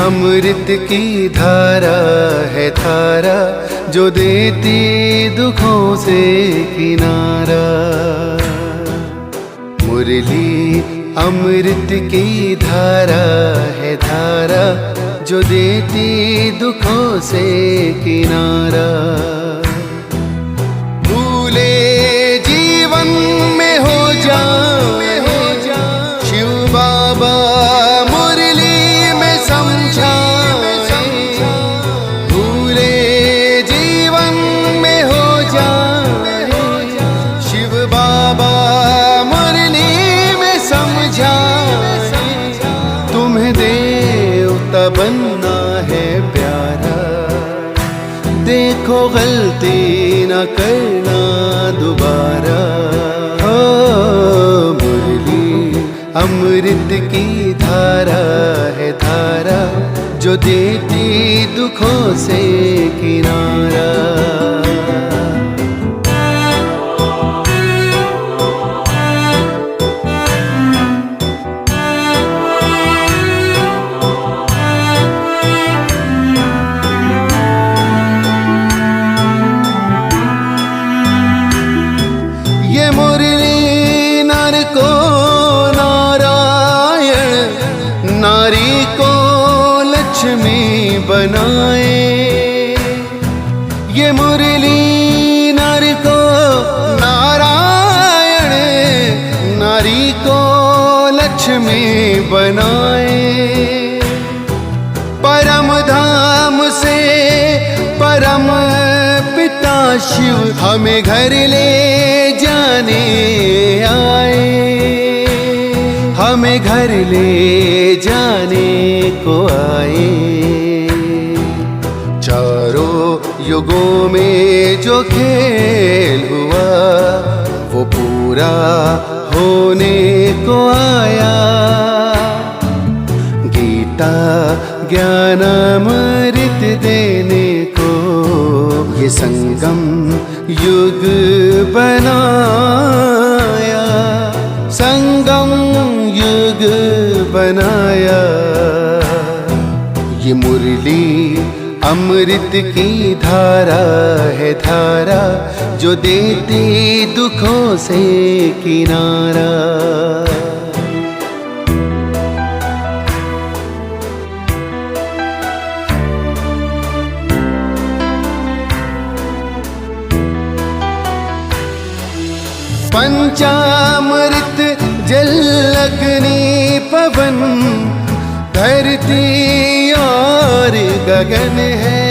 अमृत की धारा है धारा जो देती दुखों से किनारा। मुरली अमृत की धारा है धारा जो देती दुखों से किनारा। भूले जीवन में हो जाए शिव बाबा मुरली में समझाए। भूले जीवन में हो जाए शिव बाबा मुरली में समझाए। तुम्हें देवता बनना है प्यारा, देखो गलती न करना दोबारा। हो मुरली अमृत की धारा है धारा जो देती दुखों से किनारा। लक्ष्मी बनाए ये मुरली नर को नारायण, नारी को लक्ष्मी बनाए। परम धाम से परम पिता शिव हमें घर ले जाने आए। हमें घर ले जाने को आए। चारों युगों में जो खेल हुआ वो पूरा होने को आया। गीता ज्ञान अमृत देने को ये संगम युग बनाया। संगम युग बनाया। ये मुरली अमृत की धारा है धारा जो देती दुखों से किनारा। पंचामृत जल अग्नि पवन धरती और गगन है।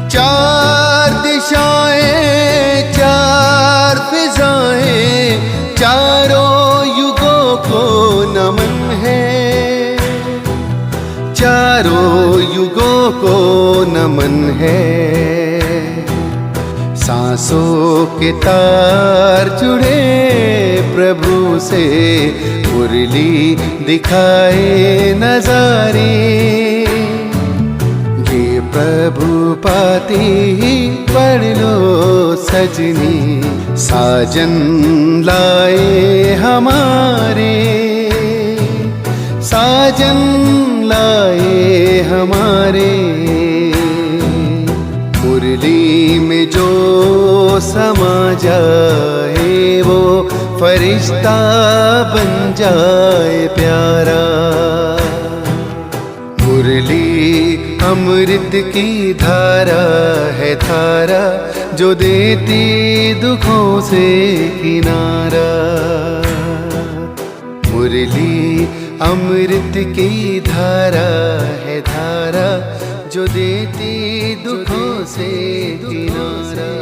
चार दिशाएं चार फिजाएं चारों युगों को नमन है। चारों युगों को नमन है। सांसों के तार जुड़े प्रभु से मुरली दिखाए नजारे। ये प्रभु पाती ही पढ़ लो सजनी साजन लाए हमारे। साजन लाए हमारे। मुरली में जो समा जाए वो फरिश्ता बन जाए प्यारा। मुरली अमृत की धारा है धारा जो देती दुखों से किनारा। मुरली अमृत की धारा है धारा जो देती दुखों से किनारा।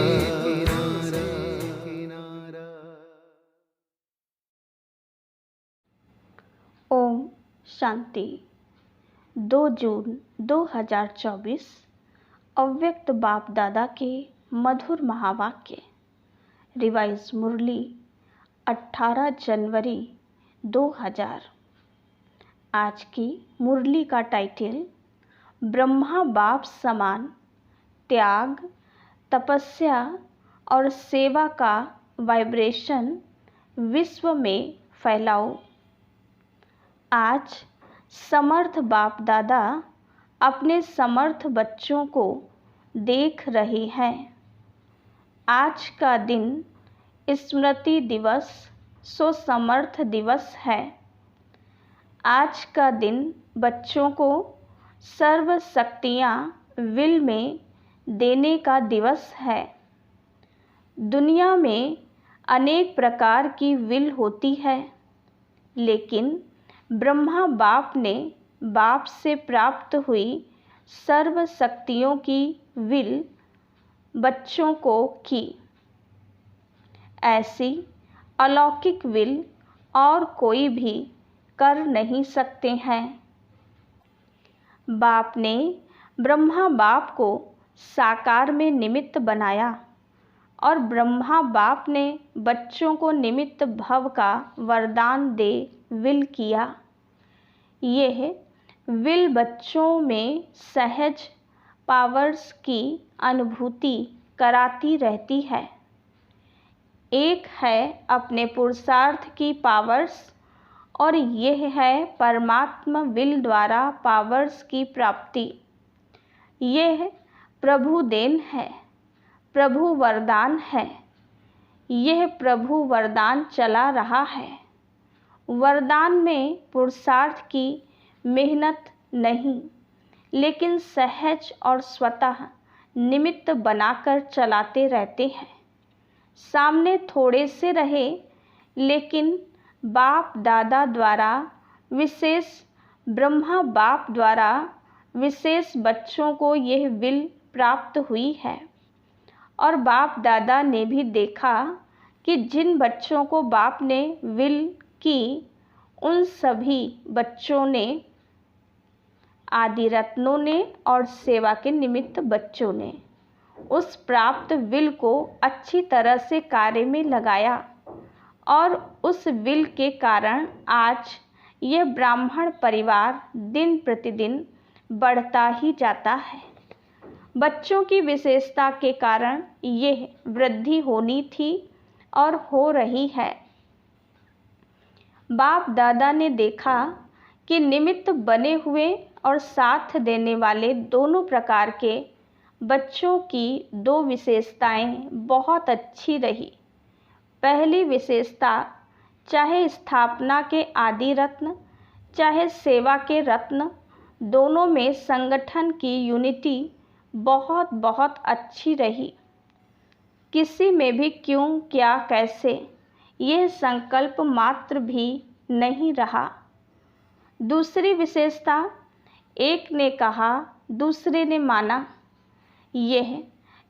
ओम शांति। 2 जून 2024 अव्यक्त बाप दादा के मधुर महावाक्य। रिवाइज मुरली 18 जनवरी 2000। आज की मुरली का टाइटल ब्रह्मा बाप समान त्याग, तपस्या और सेवा का वाइब्रेशन विश्व में फैलाओ। आज समर्थ बाप दादा अपने समर्थ बच्चों को देख रहे हैं। आज का दिन स्मृति दिवस सो समर्थ दिवस है। आज का दिन बच्चों को सर्व शक्तियाँ विल में देने का दिवस है। दुनिया में अनेक प्रकार की विल होती है, लेकिन ब्रह्मा बाप ने बाप से प्राप्त हुई सर्व शक्तियों की विल बच्चों को की। ऐसी अलौकिक विल और कोई भी कर नहीं सकते हैं। बाप ने ब्रह्मा बाप को साकार में निमित्त बनाया और ब्रह्मा बाप ने बच्चों को निमित्त भव का वरदान दे विल किया। यह विल बच्चों में सहज पावर्स की अनुभूति कराती रहती है। एक है अपने पुरुषार्थ की पावर्स और यह है परमात्मा विल द्वारा पावर्स की प्राप्ति। यह प्रभु देन है, प्रभु वरदान है। यह प्रभु वरदान चला रहा है। वरदान में पुरुषार्थ की मेहनत नहीं, लेकिन सहज और स्वतः निमित्त बनाकर चलाते रहते हैं। सामने थोड़े से रहे, लेकिन बाप दादा द्वारा विशेष ब्रह्मा बाप द्वारा विशेष बच्चों को यह विल प्राप्त हुई है। और बाप दादा ने भी देखा कि जिन बच्चों को बाप ने विल की, उन सभी बच्चों ने, आदि रत्नों ने और सेवा के निमित्त बच्चों ने उस प्राप्त विल को अच्छी तरह से कार्य में लगाया और उस विल के कारण आज यह ब्राह्मण परिवार दिन प्रतिदिन बढ़ता ही जाता है। बच्चों की विशेषता के कारण यह वृद्धि होनी थी और हो रही है। बाप दादा ने देखा कि निमित्त बने हुए और साथ देने वाले दोनों प्रकार के बच्चों की दो विशेषताएं बहुत अच्छी रही। पहली विशेषता, चाहे स्थापना के आदि रत्न चाहे सेवा के रत्न, दोनों में संगठन की यूनिटी बहुत बहुत अच्छी रही। किसी में भी क्यों, क्या, कैसे, यह संकल्प मात्र भी नहीं रहा। दूसरी विशेषता, एक ने कहा दूसरे ने माना। यह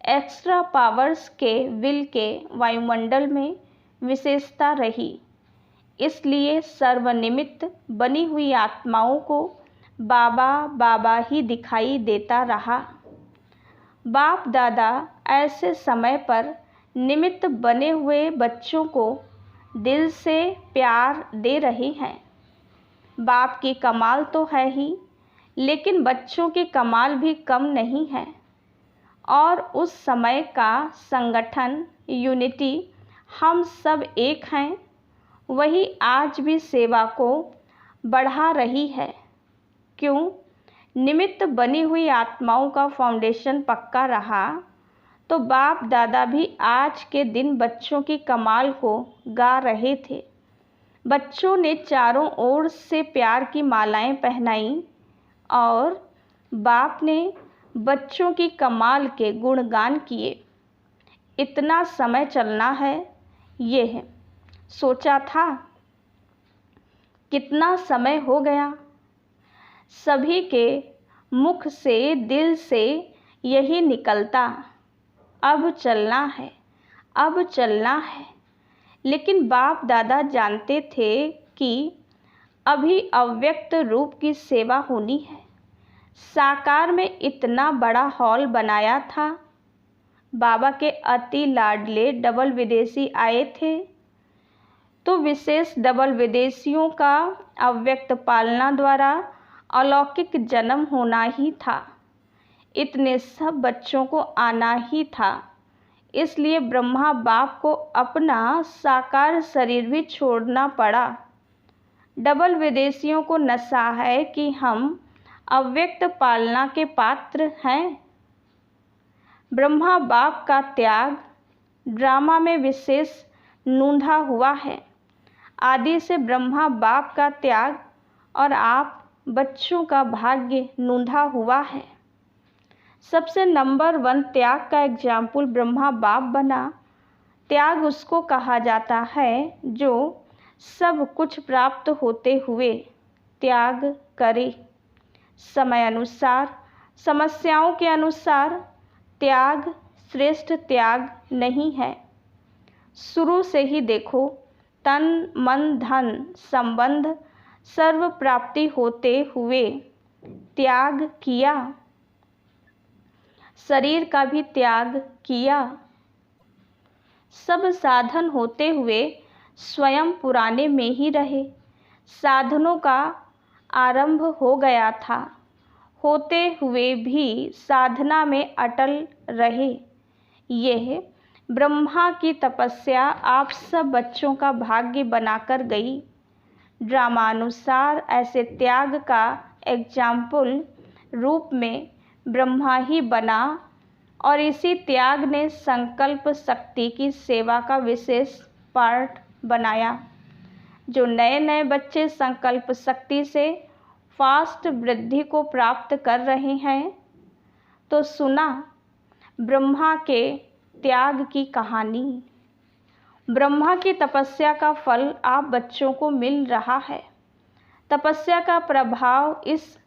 एक्स्ट्रा पावर्स के विल के वायुमंडल में विशेषता रही। इसलिए सर्वनिमित्त बनी हुई आत्माओं को बाबा बाबा ही दिखाई देता रहा। बाप दादा ऐसे समय पर निमित्त बने हुए बच्चों को दिल से प्यार दे रहे हैं। बाप की कमाल तो है ही, लेकिन बच्चों की कमाल भी कम नहीं है। और उस समय का संगठन, यूनिटी, हम सब एक हैं, वही आज भी सेवा को बढ़ा रही है। क्यों? निमित्त बनी हुई आत्माओं का फाउंडेशन पक्का रहा तो बाप दादा भी आज के दिन बच्चों की कमाल को गा रहे थे। बच्चों ने चारों ओर से प्यार की मालाएं पहनाई और बाप ने बच्चों की कमाल के गुणगान किए। इतना समय चलना है, यह सोचा था? कितना समय हो गया। सभी के मुख से, दिल से यही निकलता, अब चलना है, अब चलना है। लेकिन बाप दादा जानते थे कि अभी अव्यक्त रूप की सेवा होनी है। साकार में इतना बड़ा हॉल बनाया था। बाबा के अति लाडले डबल विदेशी आए थे, तो विशेष डबल विदेशियों का अव्यक्त पालना द्वारा अलौकिक जन्म होना ही था। इतने सब बच्चों को आना ही था। इसलिए ब्रह्मा बाप को अपना साकार शरीर भी छोड़ना पड़ा। डबल विदेशियों को नशा है कि हम अव्यक्त पालना के पात्र हैं। ब्रह्मा बाप का त्याग ड्रामा में विशेष नूंधा हुआ है। आदि से ब्रह्मा बाप का त्याग और आप बच्चों का भाग्य नूंधा हुआ है। सबसे नंबर 1 त्याग का एग्जाम्पल ब्रह्मा बाप बना। त्याग उसको कहा जाता है जो सब कुछ प्राप्त होते हुए त्याग करे। समय अनुसार, समस्याओं के अनुसार त्याग श्रेष्ठ त्याग नहीं है। शुरू से ही देखो, तन मन धन संबंध सर्व प्राप्ति होते हुए त्याग किया, शरीर का भी त्याग किया। सब साधन होते हुए स्वयं पुराने में ही रहे। साधनों का आरंभ हो गया था, होते हुए भी साधना में अटल रहे। यह ब्रह्मा की तपस्या आप सब बच्चों का भाग्य बनाकर गई। ड्रामानुसार ऐसे त्याग का एग्जाम्पल रूप में ब्रह्मा ही बना और इसी त्याग ने संकल्प शक्ति की सेवा का विशेष पार्ट बनाया। जो नए नए बच्चे संकल्प शक्ति से फास्ट वृद्धि को प्राप्त कर रहे हैं, तो सुना ब्रह्मा के त्याग की कहानी। ब्रह्मा की तपस्या का फल आप बच्चों को मिल रहा है। तपस्या का प्रभाव इस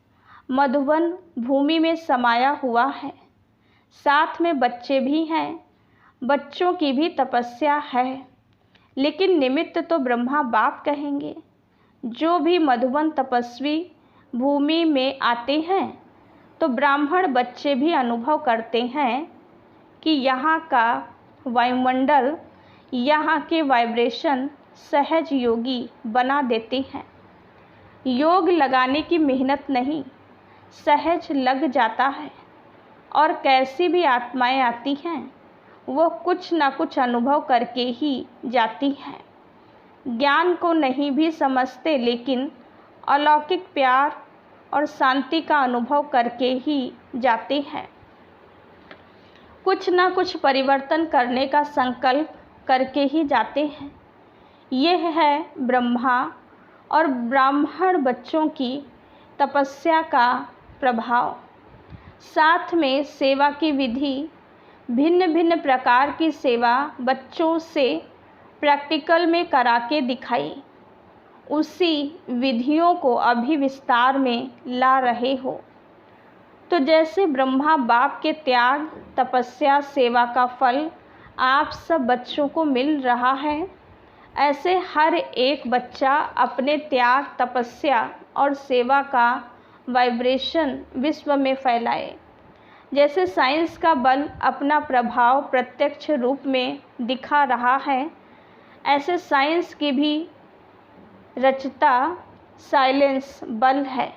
मधुबन भूमि में समाया हुआ है। साथ में बच्चे भी हैं। बच्चों की भी तपस्या है, लेकिन निमित्त तो ब्रह्मा बाप कहेंगे। जो भी मधुबन तपस्वी भूमि में आते हैं, तो ब्राह्मण बच्चे भी अनुभव करते हैं कि यहाँ का वायुमंडल, यहाँ के वाइब्रेशन सहज योगी बना देते हैं। योग लगाने की मेहनत नहीं, सहज लग जाता है। और कैसी भी आत्माएं आती हैं, वो कुछ ना कुछ अनुभव करके ही जाती हैं। ज्ञान को नहीं भी समझते, लेकिन अलौकिक प्यार और शांति का अनुभव करके ही जाते हैं। कुछ ना कुछ परिवर्तन करने का संकल्प करके ही जाते हैं। यह है ब्रह्मा और ब्राह्मण बच्चों की तपस्या का प्रभाव। साथ में सेवा की विधि, भिन्न भिन्न प्रकार की सेवा बच्चों से प्रैक्टिकल में करा के दिखाई। उसी विधियों को अभी विस्तार में ला रहे हो। तो जैसे ब्रह्मा बाप के त्याग, तपस्या, सेवा का फल आप सब बच्चों को मिल रहा है, ऐसे हर एक बच्चा अपने त्याग, तपस्या और सेवा का वाइब्रेशन विश्व में फैलाए। जैसे साइंस का बल अपना प्रभाव प्रत्यक्ष रूप में दिखा रहा है, ऐसे साइंस की भी रचता साइलेंस बल है।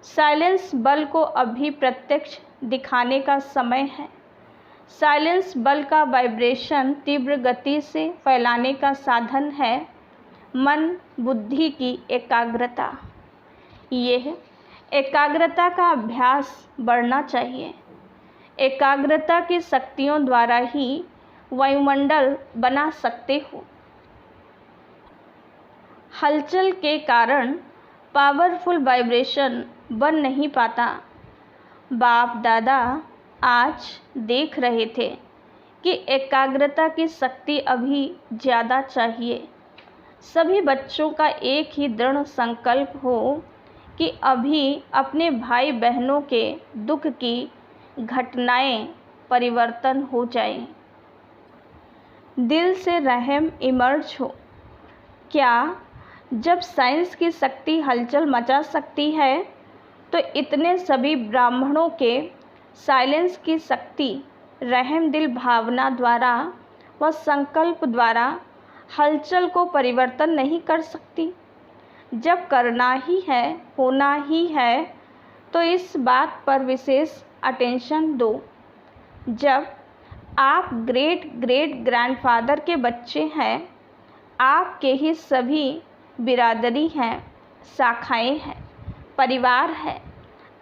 साइलेंस बल को अभी प्रत्यक्ष दिखाने का समय है। साइलेंस बल का वाइब्रेशन तीव्र गति से फैलाने का साधन है मन बुद्धि की एकाग्रता। यह एकाग्रता का अभ्यास बढ़ना चाहिए। एकाग्रता की शक्तियों द्वारा ही वायुमंडल बना सकते हो। हलचल के कारण पावरफुल वाइब्रेशन बन नहीं पाता। बाप दादा आज देख रहे थे कि एकाग्रता की शक्ति अभी ज़्यादा चाहिए। सभी बच्चों का एक ही दृढ़ संकल्प हो कि अभी अपने भाई बहनों के दुख की घटनाएं परिवर्तन हो जाएं। दिल से रहम इमर्ज हो। क्या जब साइंस की शक्ति हलचल मचा सकती है, तो इतने सभी ब्राह्मणों के साइलेंस की शक्ति रहम दिल भावना द्वारा व संकल्प द्वारा हलचल को परिवर्तन नहीं कर सकती? जब करना ही है, होना ही है, तो इस बात पर विशेष अटेंशन दो। जब आप ग्रेट ग्रेट ग्रैंडफादर के बच्चे हैं, आपके ही सभी बिरादरी हैं, शाखाएं हैं, परिवार है।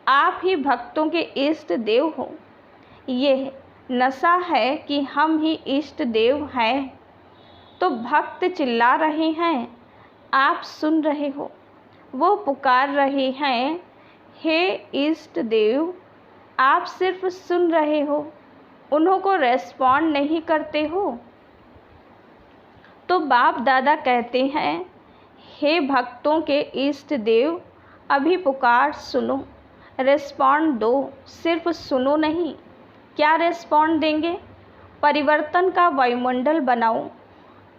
आप ही भक्तों के इष्ट देव हो। यह नशा है कि हम ही इष्ट देव हैं। तो भक्त चिल्ला रहे हैं, आप सुन रहे हो। वो पुकार रहे हैं, हे इष्ट देव, आप सिर्फ सुन रहे हो, उन्हों को रेस्पॉन्ड नहीं करते हो। तो बाप दादा कहते हैं, हे भक्तों के इष्ट देव, अभी पुकार सुनो, रेस्पॉन्ड दो, सिर्फ सुनो नहीं। क्या रेस्पॉन्ड देंगे? परिवर्तन का वायुमंडल बनाओ।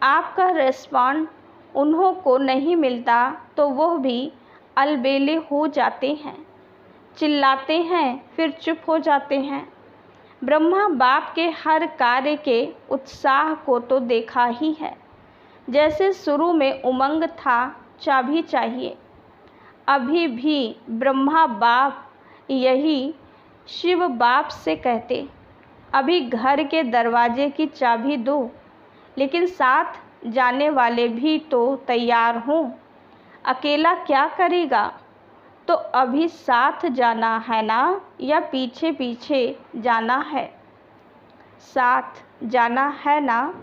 आपका रेस्पॉन्ड उन्हों को नहीं मिलता तो वह भी अलबेले हो जाते हैं, चिल्लाते हैं, फिर चुप हो जाते हैं। ब्रह्मा बाप के हर कार्य के उत्साह को तो देखा ही है। जैसे शुरू में उमंग था, चाबी चाहिए। अभी भी ब्रह्मा बाप यही शिव बाप से कहते, अभी घर के दरवाजे की चाबी दो, लेकिन साथ जाने वाले भी तो तैयार हों। अकेला क्या करेगा? तो अभी साथ जाना है ना, या पीछे पीछे जाना है? साथ जाना है ना।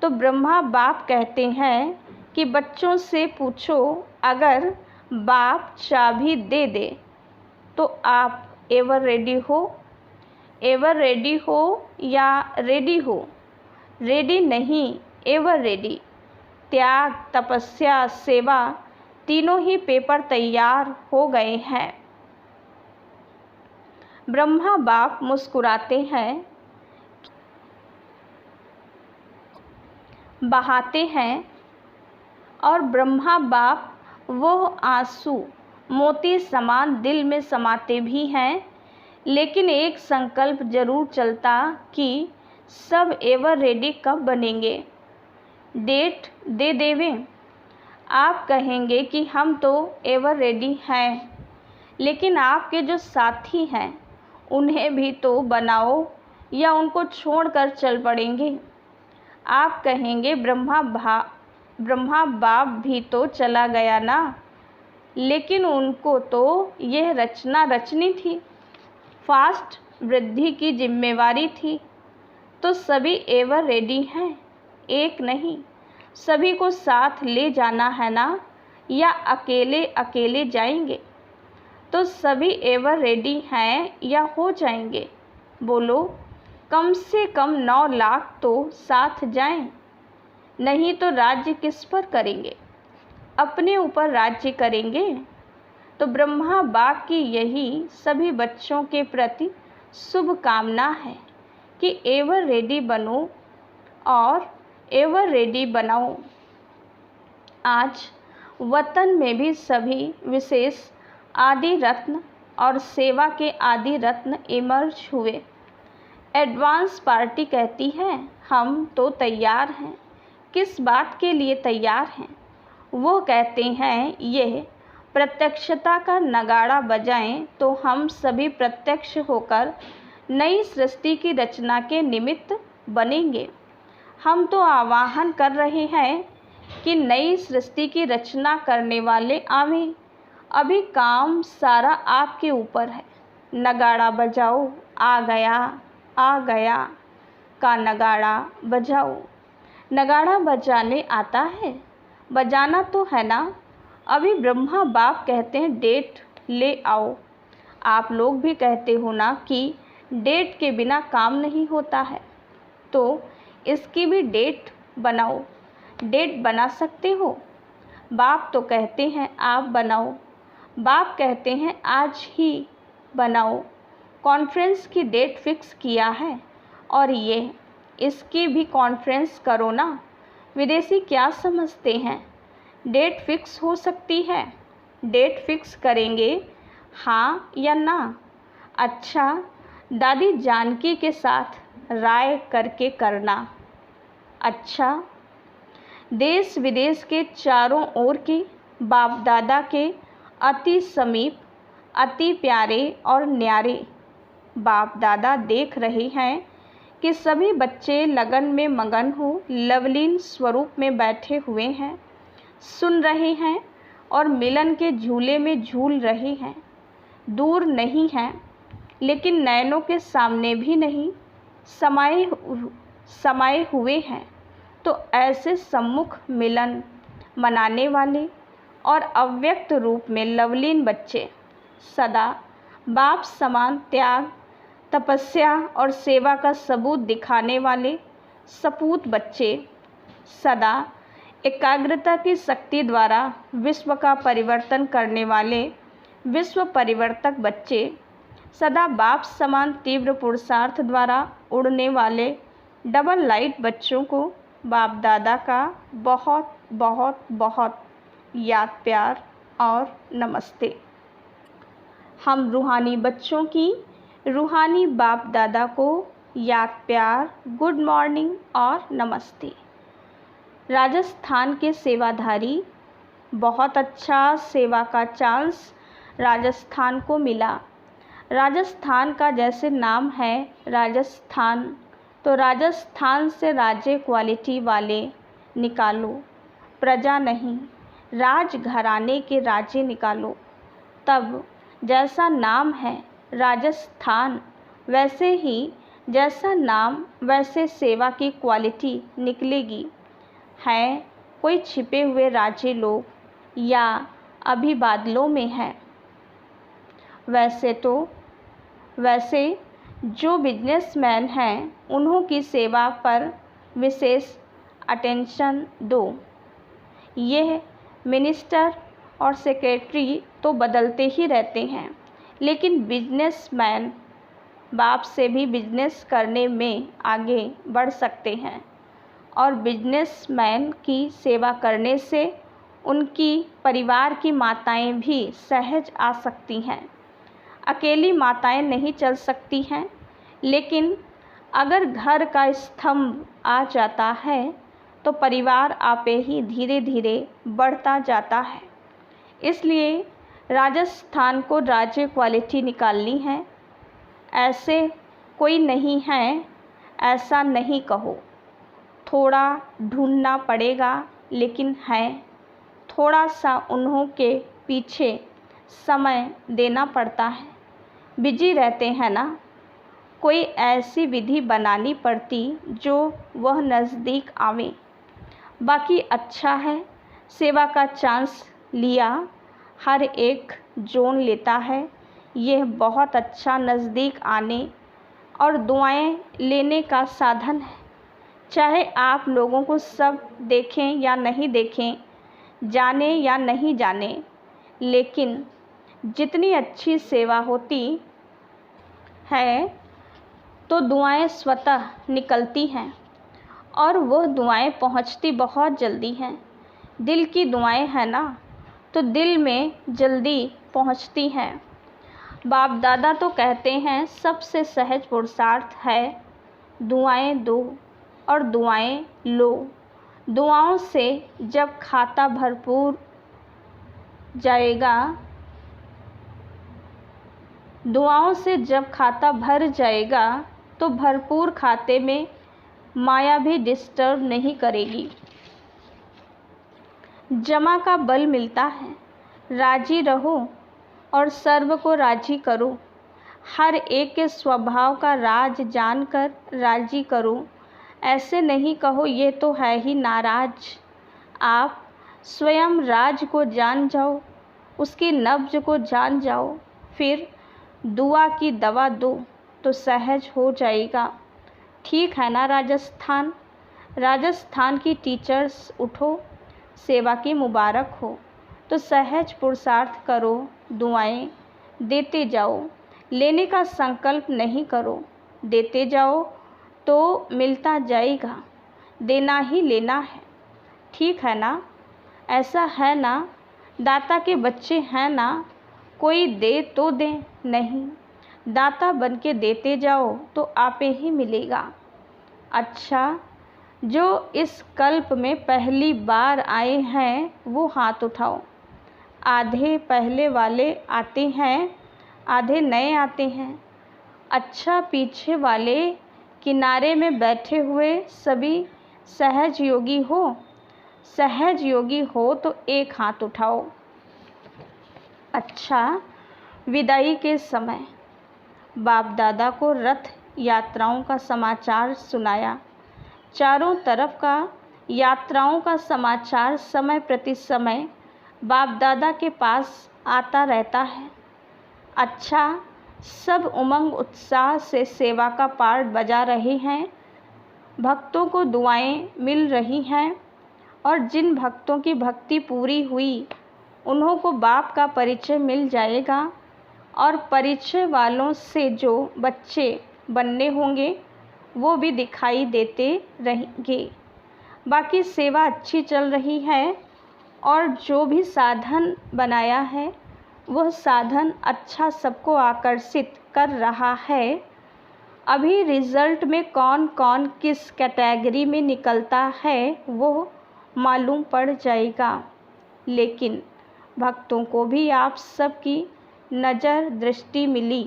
तो ब्रह्मा बाप कहते हैं कि बच्चों से पूछो, अगर बाप चाबी दे दे तो आप एवर रेडी हो? एवर रेडी हो या रेडी हो? रेडी नहीं, एवर रेडी। त्याग, तपस्या, सेवा, तीनों ही पेपर तैयार हो गए हैं। ब्रह्मा बाप मुस्कुराते हैं, बहाते हैं, और ब्रह्मा बाप वो आंसू मोती समान दिल में समाते भी हैं। लेकिन एक संकल्प जरूर चलता कि सब एवर रेडी कब बनेंगे, डेट दे देवें। आप कहेंगे कि हम तो एवर रेडी हैं, लेकिन आपके जो साथी हैं उन्हें भी तो बनाओ, या उनको छोड़कर चल पड़ेंगे। आप कहेंगे ब्रह्मा बाप भी तो चला गया ना, लेकिन उनको तो यह रचना रचनी थी, फास्ट वृद्धि की जिम्मेवारी थी। तो सभी एवर रेडी हैं, एक नहीं, सभी को साथ ले जाना है ना, या अकेले अकेले जाएंगे? तो सभी एवर रेडी हैं या हो जाएंगे? बोलो, कम से कम 9 लाख तो साथ जाएं, नहीं तो राज्य किस पर करेंगे? अपने ऊपर राज्य करेंगे। तो ब्रह्मा बाप की यही सभी बच्चों के प्रति शुभ कामना है कि एवर रेडी बनो और एवर रेडी बनाओ। आज वतन में भी सभी विशेष आदि रत्न और सेवा के आदि रत्न इमर्ज हुए। एडवांस पार्टी कहती है, हम तो तैयार हैं। किस बात के लिए तैयार हैं? वो कहते हैं, यह प्रत्यक्षता का नगाड़ा बजाएं तो हम सभी प्रत्यक्ष होकर नई सृष्टि की रचना के निमित्त बनेंगे। हम तो आवाहन कर रहे हैं कि नई सृष्टि की रचना करने वाले आवें। अभी काम सारा आपके ऊपर है। नगाड़ा बजाओ, आ गया का नगाड़ा बजाओ। नगाड़ा बजाने आता है? बजाना तो है ना। अभी ब्रह्मा बाप कहते हैं, डेट ले आओ। आप लोग भी कहते हो ना कि डेट के बिना काम नहीं होता है, तो इसकी भी डेट बनाओ। डेट बना सकते हो? बाप तो कहते हैं आप बनाओ। बाप कहते हैं आज ही बनाओ। कॉन्फ्रेंस की डेट फिक्स किया है, और ये इसकी भी कॉन्फ्रेंस करो ना। विदेशी क्या समझते हैं, डेट फिक्स हो सकती है? डेट फिक्स करेंगे, हाँ या ना? अच्छा, दादी जानकी के साथ राय करके करना। अच्छा, देश विदेश के चारों ओर के बाप दादा के अति समीप, अति प्यारे और न्यारे बाप दादा देख रहे हैं कि सभी बच्चे लगन में मगन हो लवलीन स्वरूप में बैठे हुए हैं। सुन रहे हैं और मिलन के झूले में झूल रहे हैं। दूर नहीं हैं, लेकिन नैनों के सामने भी नहीं, समाये हुए हैं। तो ऐसे सम्मुख मिलन मनाने वाले और अव्यक्त रूप में लवलीन बच्चे, सदा बाप समान त्याग, तपस्या और सेवा का सबूत दिखाने वाले सपूत बच्चे, सदा एकाग्रता की शक्ति द्वारा विश्व का परिवर्तन करने वाले विश्व परिवर्तक बच्चे, सदा बाप समान तीव्र पुरुषार्थ द्वारा उड़ने वाले डबल लाइट बच्चों को बाप दादा का बहुत बहुत बहुत याद प्यार और नमस्ते। हम रूहानी बच्चों की रूहानी बाप दादा को याद प्यार, गुड मॉर्निंग और नमस्ते। राजस्थान के सेवाधारी, बहुत अच्छा सेवा का चांस राजस्थान को मिला। राजस्थान का जैसे नाम है राजस्थान, तो राजस्थान से राज्य क्वालिटी वाले निकालो, प्रजा नहीं राजघराने के राज्य निकालो। तब जैसा नाम है राजस्थान, वैसे ही जैसा नाम वैसे सेवा की क्वालिटी निकलेगी। हैं कोई छिपे हुए राज्य लोग या अभी बादलों में हैं। वैसे जो बिजनेसमैन हैं उन्हों की सेवा पर विशेष अटेंशन दो। यह मिनिस्टर और सेक्रेटरी तो बदलते ही रहते हैं, लेकिन बिजनेसमैन बाप से भी बिजनेस करने में आगे बढ़ सकते हैं और बिजनेसमैन की सेवा करने से उनकी परिवार की माताएं भी सहज आ सकती हैं। अकेली माताएं नहीं चल सकती हैं, लेकिन अगर घर का स्तंभ आ जाता है तो परिवार आपे ही धीरे धीरे बढ़ता जाता है। इसलिए राजस्थान को राज्य क्वालिटी निकालनी है। ऐसे कोई नहीं है, ऐसा नहीं कहो। थोड़ा ढूंढना पड़ेगा, लेकिन है थोड़ा सा उन्हों के पीछे समय देना पड़ता है। बिजी रहते हैं ना, कोई ऐसी विधि बनानी पड़ती जो वह नज़दीक आवे। बाकी अच्छा है, सेवा का चांस लिया, हर एक जोन लेता है। यह बहुत अच्छा नज़दीक आने और दुआएं लेने का साधन है। चाहे आप लोगों को सब देखें या नहीं देखें, जाने या नहीं जाने, लेकिन जितनी अच्छी सेवा होती है तो दुआएं स्वतः निकलती हैं और वह दुआएं पहुंचती बहुत जल्दी हैं। दिल की दुआएं हैं ना, तो दिल में जल्दी पहुंचती हैं। बाप दादा तो कहते हैं सबसे सहज पुरुषार्थ है दुआएं दो और दुआएं लो। दुआओं से जब खाता भरपूर जाएगा, दुआओं से जब खाता भर जाएगा तो भरपूर खाते में माया भी डिस्टर्ब नहीं करेगी। जमा का बल मिलता है। राजी रहो और सर्व को राजी करो। हर एक के स्वभाव का राज जानकर राजी करो। ऐसे नहीं कहो ये तो है ही नाराज। आप स्वयं राज को जान जाओ, उसकी नब्ज को जान जाओ, फिर दुआ की दवा दो तो सहज हो जाएगा। ठीक है ना राजस्थान? राजस्थान की टीचर्स उठो, सेवा की मुबारक हो। तो सहज पुरुषार्थ करो, दुआएं देते जाओ। लेने का संकल्प नहीं करो, देते जाओ तो मिलता जाएगा। देना ही लेना है। ठीक है ना? ऐसा है ना? दाता के बच्चे हैं ना? कोई दे तो दे, नहीं दाता बन के देते जाओ तो आपे ही मिलेगा। अच्छा, जो इस कल्प में पहली बार आए हैं वो हाथ उठाओ। आधे पहले वाले आते हैं, आधे नए आते हैं। अच्छा, पीछे वाले किनारे में बैठे हुए सभी सहज योगी हो। सहज योगी हो तो एक हाथ उठाओ। अच्छा, विदाई के समय बाप दादा को रथ यात्राओं का समाचार सुनाया। चारों तरफ का यात्राओं का समाचार समय प्रति समय बाप दादा के पास आता रहता है। अच्छा, सब उमंग उत्साह से सेवा का पार्ट बजा रहे हैं। भक्तों को दुआएं मिल रही हैं और जिन भक्तों की भक्ति पूरी हुई उन्हों को बाप का परिचय मिल जाएगा और परिचय वालों से जो बच्चे बनने होंगे वो भी दिखाई देते रहेंगे। बाकी सेवा अच्छी चल रही है और जो भी साधन बनाया है वह साधन अच्छा सबको आकर्षित कर रहा है। अभी रिज़ल्ट में कौन कौन किस कैटेगरी में निकलता है वो मालूम पड़ जाएगा, लेकिन भक्तों को भी आप सबकी नज़र दृष्टि मिली,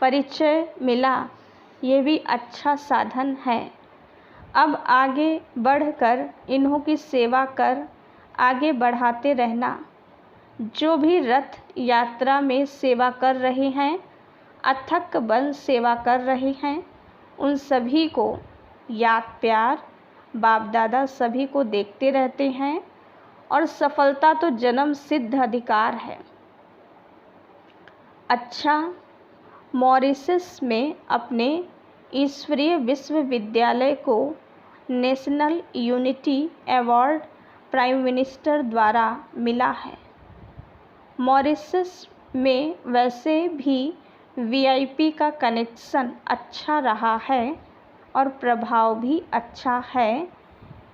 परिचय मिला, ये भी अच्छा साधन है। अब आगे बढ़कर इन्हों की सेवा कर आगे बढ़ाते रहना। जो भी रथ यात्रा में सेवा कर रहे हैं, अथक बल सेवा कर रहे हैं, उन सभी को याद प्यार बाप दादा सभी को देखते रहते हैं और सफलता तो जन्म सिद्ध अधिकार है। अच्छा, मॉरिशस में अपने ईश्वरीय विश्वविद्यालय को national unity award prime minister द्वारा मिला है। मॉरिशस में वैसे भी वीआईपी का कनेक्शन अच्छा रहा है और प्रभाव भी अच्छा है,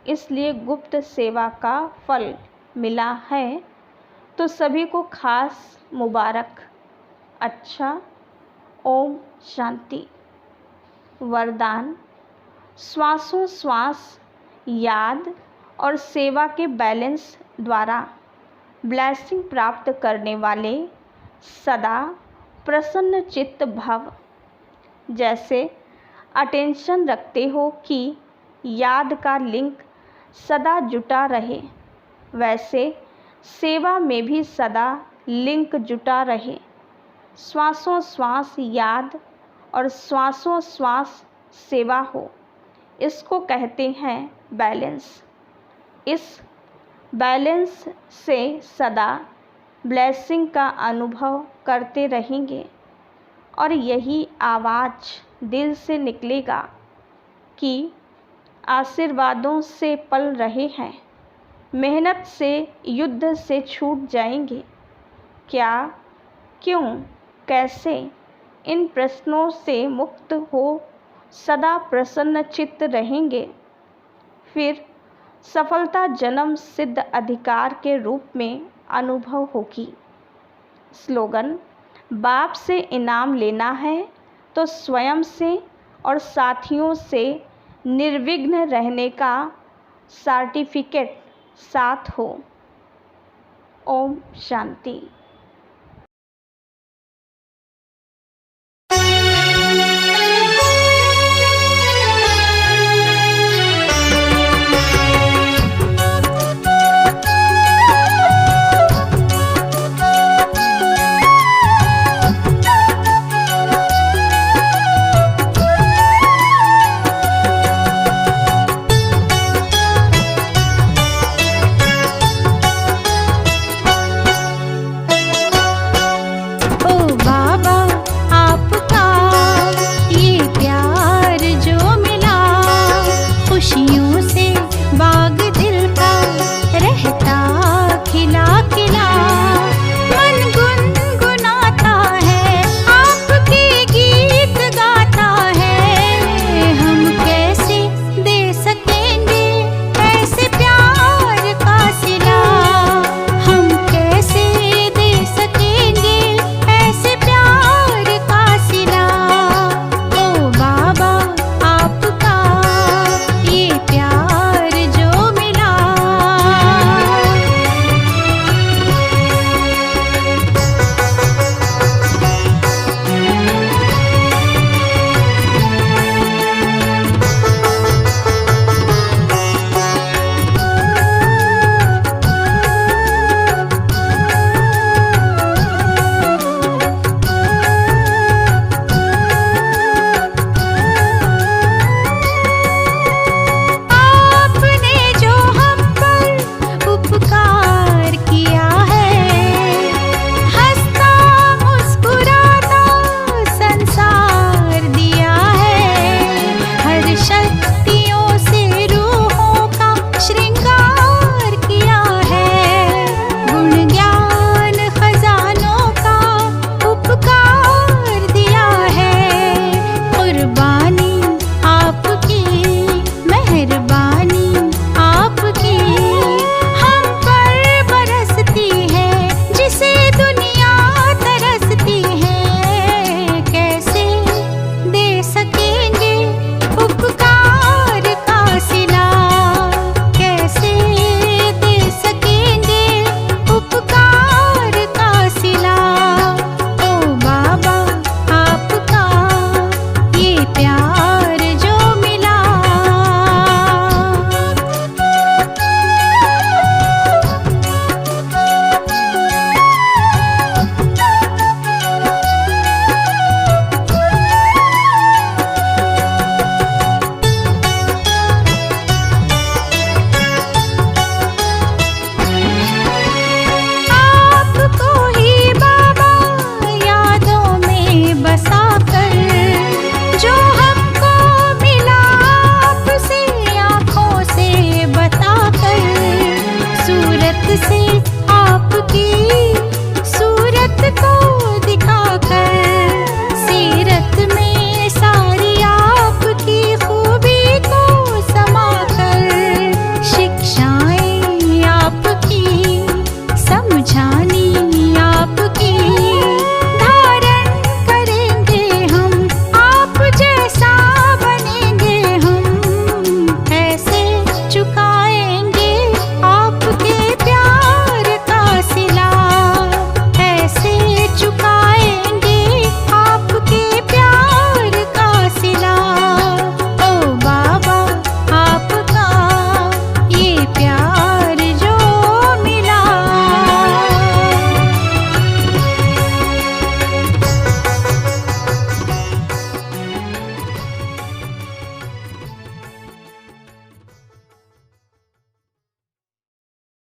इसलिए गुप्त सेवा का फल मिला है, तो सभी को खास मुबारक। अच्छा, ओम शांति। वरदान: श्वासों श्वास याद और सेवा के बैलेंस द्वारा ब्लेसिंग प्राप्त करने वाले सदा प्रसन्न चित्त भव। जैसे अटेंशन रखते हो कि याद का लिंक सदा जुटा रहे, वैसे सेवा में भी सदा लिंक जुटा रहे। श्वासों श्वास याद और श्वासों श्वास सेवा हो, इसको कहते हैं बैलेंस। इस बैलेंस से सदा ब्लेसिंग का अनुभव करते रहेंगे और यही आवाज़ दिल से निकलेगा कि आशीर्वादों से पल रहे हैं, मेहनत से युद्ध से छूट जाएंगे। क्या, क्यों, कैसे, इन प्रश्नों से मुक्त हो सदा प्रसन्न चित्त रहेंगे। फिर सफलता जन्म सिद्ध अधिकार के रूप में अनुभव होगी। स्लोगन: बाप से इनाम लेना है तो स्वयं से और साथियों से निर्विघ्न रहने का सर्टिफिकेट साथ हो। ओम शांति।